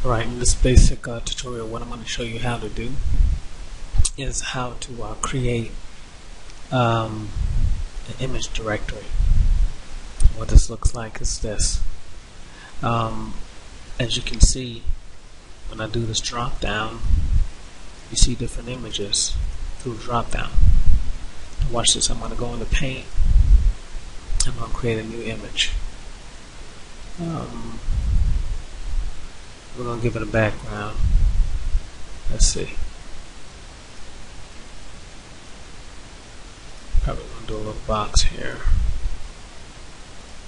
Right, in this basic tutorial, what I'm going to show you how to do is how to create an image directory. What this looks like is this. As you can see, when I do this drop down, you see different images through drop down. Watch this. I'm going to go into Paint. I'm going to create a new image. We're going to give it a background. Let's see. Probably going to do a little box here.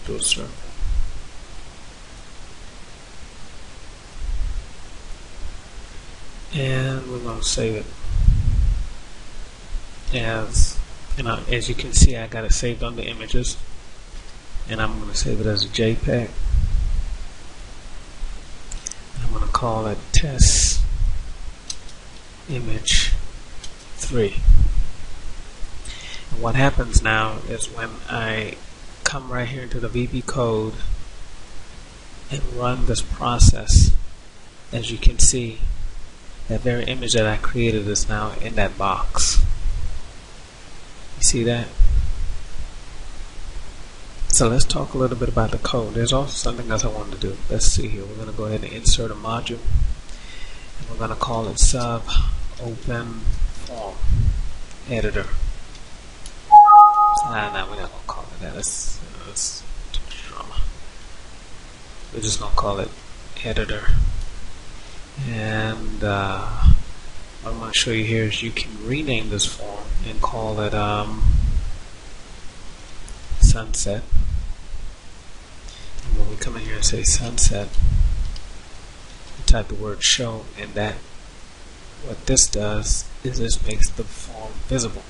Do a circle. And we're going to save it as you can see, I got it saved under images, and I'm going to save it as a JPEG. I'm going to call it test image 3. And what happens now is when I come right here into the VB code and run this process, as you can see, that very image that I created is now in that box. You see that? So let's talk a little bit about the code. There's also something else I wanted to do. Let's see here. We're going to go ahead and insert a module, and we're going to call it sub open form editor. No, we're not going to call it that. That's drama. We're just going to call it editor. And what I'm going to show you here is you can rename this form and call it sunset. And when we come in here and say sunset, we type the word show, and that what this does is this makes the form visible.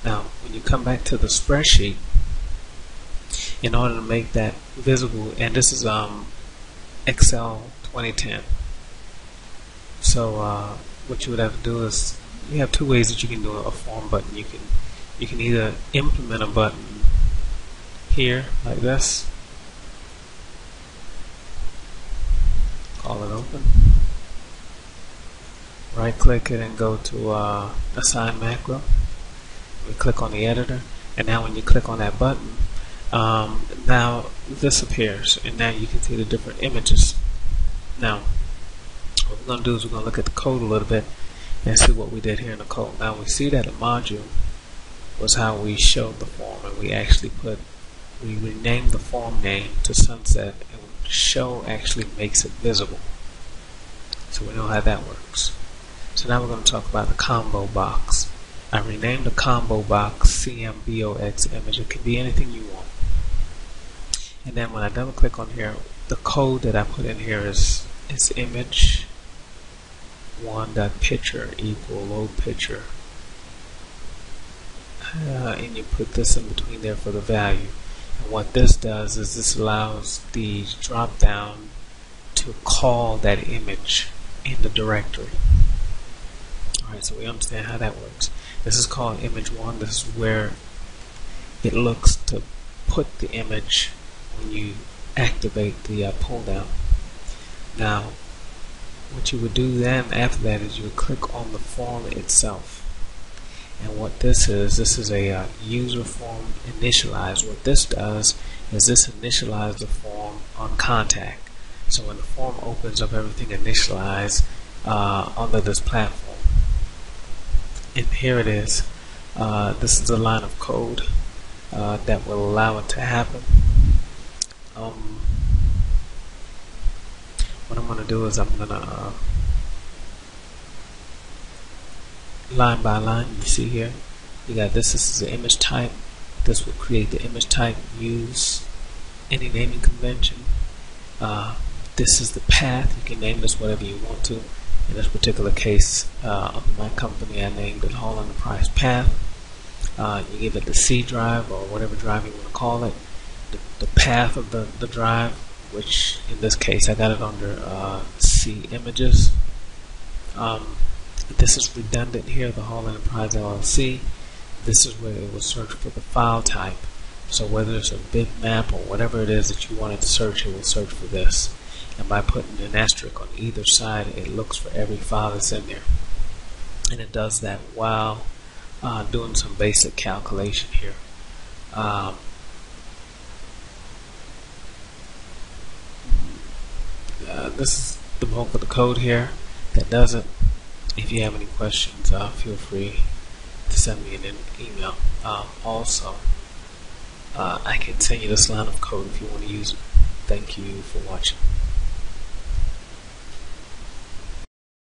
Now when you come back to the spreadsheet, in order to make that visible, and this is Excel 2010. So what you would have to do is, you have two ways that you can do a form button. You can either implement a button here like this, call it open, right click it and go to assign macro. We click on the editor, and now when you click on that button, now this appears, and now you can see the different images. Now what we're going to do is we're going to look at the code a little bit and see what we did here in the code. Now we see that a module was how we showed the form, and we renamed the form name to sunset, and show actually makes it visible. So we know how that works. So now we're going to talk about the Combobox. I renamed the Combobox CMBOX image. It can be anything you want. And then when I double click on here, the code that I put in here is image one.picture equal load picture, and you put this in between there for the value. And what this does is this allows the drop down to call that image in the directory. Alright, so we understand how that works. This is called image 1. This is where it looks to put the image when you activate the pull down. Now what you would do then after that is you would click on the form itself, and what this is a user form initialize. What this does is this initialize the form on contact. So when the form opens up, everything initialized under this platform. And here it is. This is a line of code that will allow it to happen. What I'm going to do is I'm going to line by line, you see here, you got this is the image type. This will create the image type, use any naming convention. This is the path. You can name this whatever you want to. In this particular case, under my company, I named it Hall Enterprise Path. You give it the C drive or whatever drive you want to call it, the path of the drive, which in this case I got it under C images. This is redundant here, the Hall Enterprise LLC. This is where it will search for the file type. So whether it's a bitmap or whatever it is that you wanted to search, it will search for this. and by putting an asterisk on either side, it looks for every file that's in there, and it does that while doing some basic calculation here. This is the bulk of the code here that does it. If you have any questions, feel free to send me an email. Also, I can send you this line of code if you want to use it. Thank you for watching.